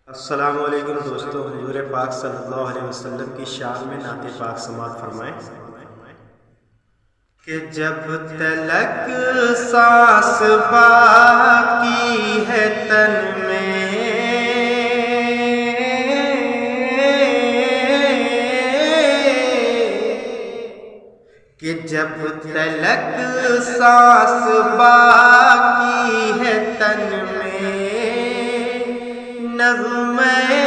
السلام علیکم دوستو، حضور پاک صلی اللہ علیہ وسلم کی شان میں نعت پاک سماعت فرمائیں کہ جب تلک سانس باقی ہے تن میں، کہ جب تلک سانس باقی ہے تن میں، نغمے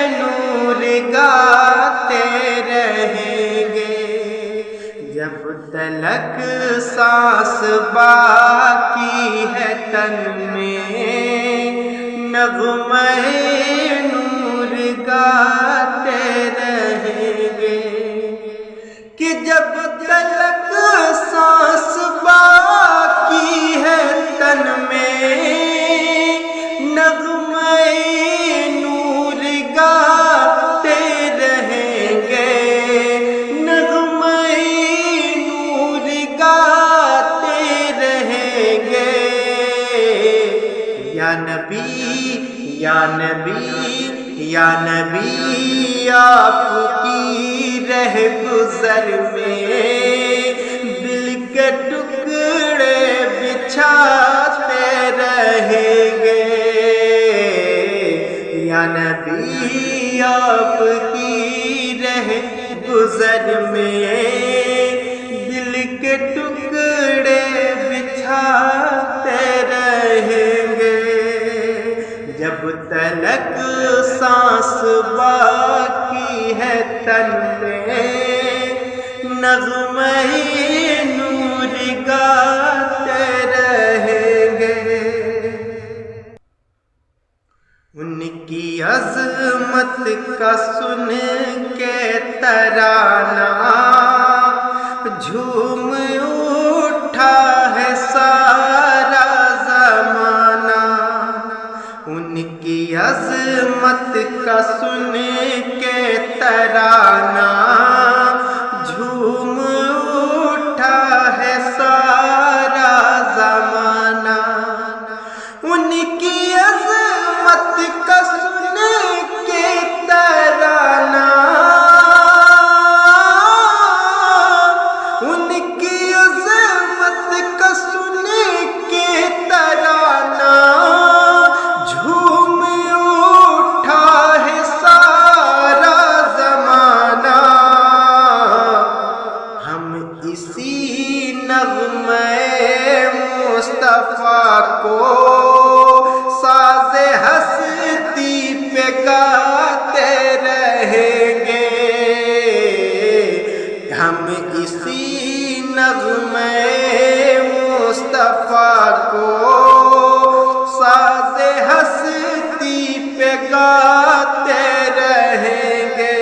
نور گاتے رہیں گے۔ جب تلک سانس باقی ہے تن میں، نغمے نور گاتے رہیں گے۔ کہ جب تلک سانس باقی ہے تن میں، نغمے نور گاتے رہیں گے، نغمے نور گاتے رہیں گے۔ یا نبی یا نبی یا نبی، آپ کی رہ گزر میں دل کے ٹکڑے بچھاتے رہیں گے۔ یا نبی، آپ کی رہ گزر میں دل کے ٹکڑے بچھاتے رہیں گے۔ جب تلک سانس باقی ہے تن میں، نغمے نور گاتے رہیں گے۔ ان کی عظمت کا سن کے ترانہ جھوم اٹھا ہے سارا زمانہ۔ ان کی عظمت کا سن کے ترانہ جھوم اٹھا ہے سارا زمانہ۔ ان کی عظمت کا سن کے ترانہ، ان کی عظمت کا سن کے ترانہ جھوم اٹھا ہے سارا زمانہ۔ ہم اسی نغمے مصطفیٰ کو ساز ہستی پہ گاتے رہیں گے۔ ہم اسی نغمے مصطفیٰ کو ساز ہستی پہ گاتے رہیں گے۔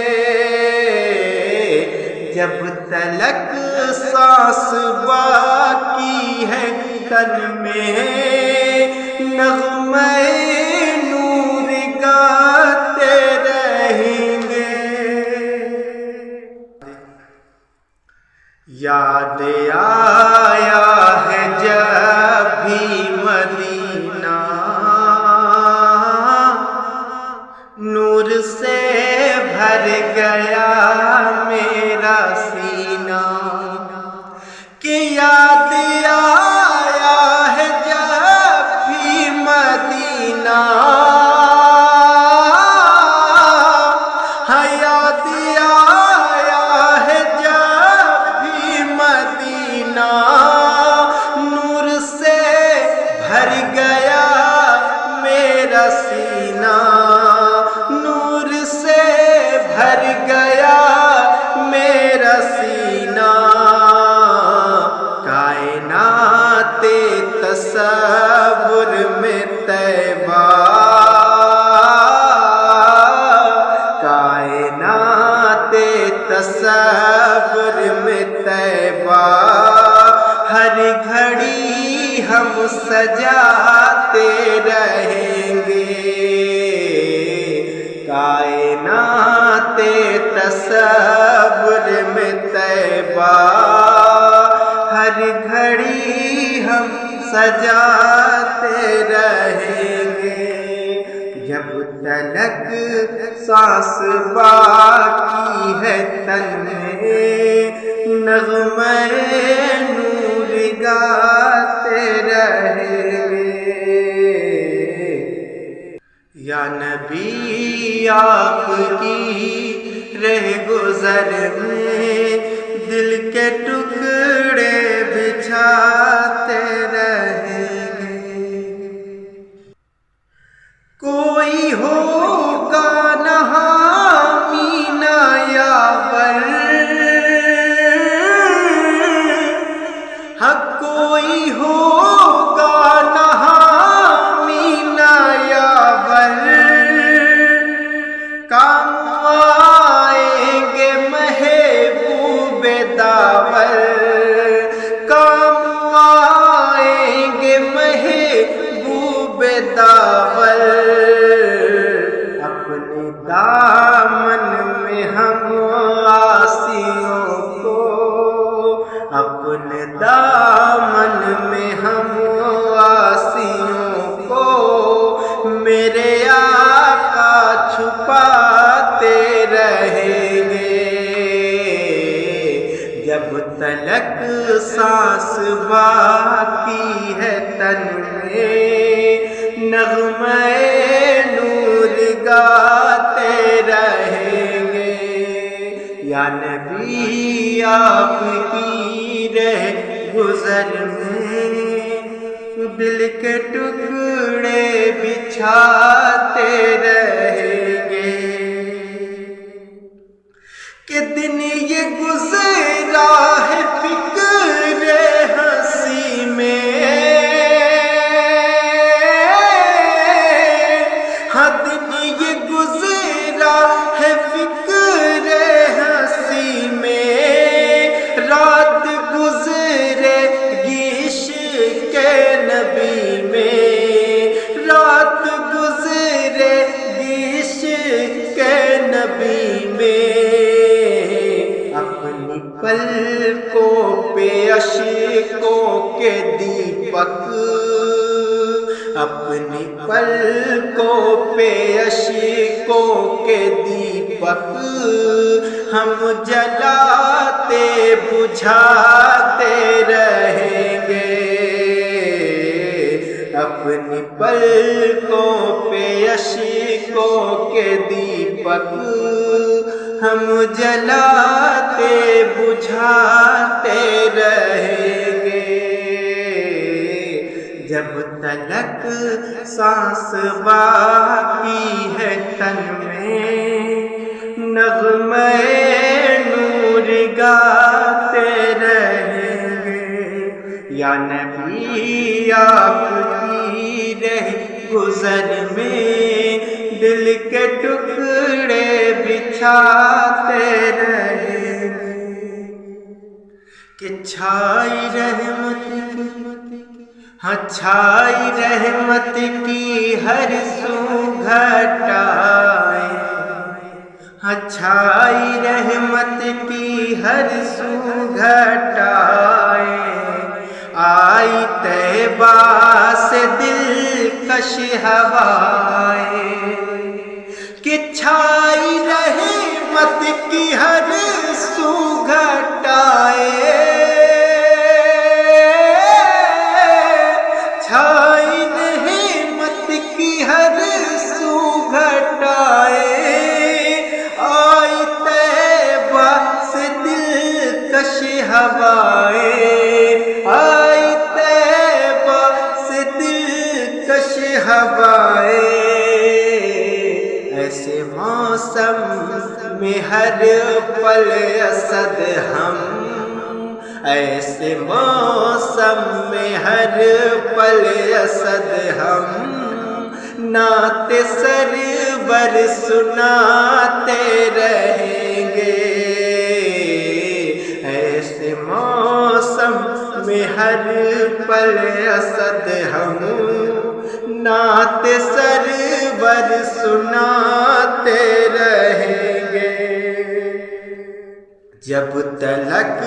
جب تلک سانس باقی ہے تن میں، نغمے نور گاتے رہیں گے۔ یاد آیا ہے جب بھی مدینہ، نور سے بھر گیا میرا سینہ۔ کہ یاد آیا ہے جب بھی مدینہ، ہاں یاد آیا ہے جب بھی مدینہ، نور سے بھر گیا میرا سینہ، نور سے بھر گیا میرا سینہ۔ کائنات تصور میں طیبہ، کائنات تصور میں طیبہ، ہر گھڑی ہم سجاتے رہیں گے۔ کائنات تصور میں طیبہ، ہر گھڑی ہم سجاتے رہیں گے۔ جب تلک سانس باقی ہے تن میں نغمہ نور گاتے رہیں گے۔ یا نبی آپ کی رہ گزر میں دل کے ٹکڑے بچھاتے رہیں گے۔ کوئی ہوگا نہ حامی نہ یاور، ہاں کوئی ہوگا نہ حامی نہ یاور، کام آئیں گے محبوب داور، کام آئیں گے محبوب داور۔ اپنے دامن میں ہم عاصیوں کو، اپنے دامن میں ہم عاصیوں کو میرے آقا چھپاتے رہیں گے۔ جب تلک سانس باقی ہے تن میں نغمہ نور گاتے رہیں گے۔ یا نبی آپ کی رہ گزر میں دل کے ٹکڑے بچھاتے رہیں گے۔ کہ دن یہ گزرا ہے فکر ہنسی میں، ہاں دن یہ گزرا ہے فکر ہنسی میں، رات گزرے گی عشق نبی میں، رات گزرے گی عشق نبی میں۔ اپنی پلکوں پہ اشکوں کے دیپک، اپنی پلکوں پہ اشکوں کے دیپک ہم جلاتے بجھاتے رہیں گے۔ اپنی پلکوں پہ اشکوں کے دیپک ہم جلاتے بجھاتے رہیں گے۔ جب تلک سانس باقی ہے تن میں نغمہ نور گاتے رہیں گے۔ یا نبی آپ کی رہ گزر میں دل کے ٹکڑے بچھاتے رہیں گے۔ کہ چھائی رحمت کی، ہاں چھائی رحمت کی ہر سو گھٹائے، ہاں چھائی رحمت کی ہر سو گھٹائے، آئی طیبہ سے دلکش ہوائیں۔ کہ چھائی رحمت کی ہر سو گھٹائے، چھائی رحمت کی ہر سو گھٹائے، آئی طیبہ سے دلکش ہوائیں، آئی طیبہ سے دلکش ہوائیں۔ ایسے موسم میں ہر پل اسد ہم، ایسے موسم میں ہر پل اسد ہم، نعت سرور سناتے رہیں گے۔ ایسے موسم میں ہر پل اسد ہم، نعت سرور سناتے رہیں گے۔ جب تلک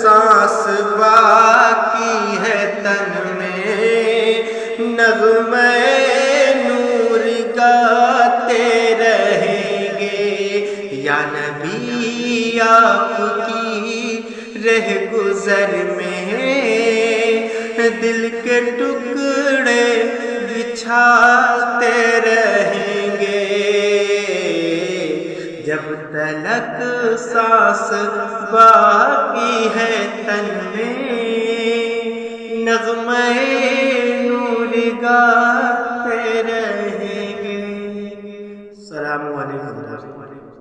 سانس باقی ہے تن میں نغمہ نور گاتے آپ کی رہ گزر میں دل کے ٹکڑے بچھاتے رہیں گے، جب تلک سانس باقی ہے تن میں نغمہ نور گا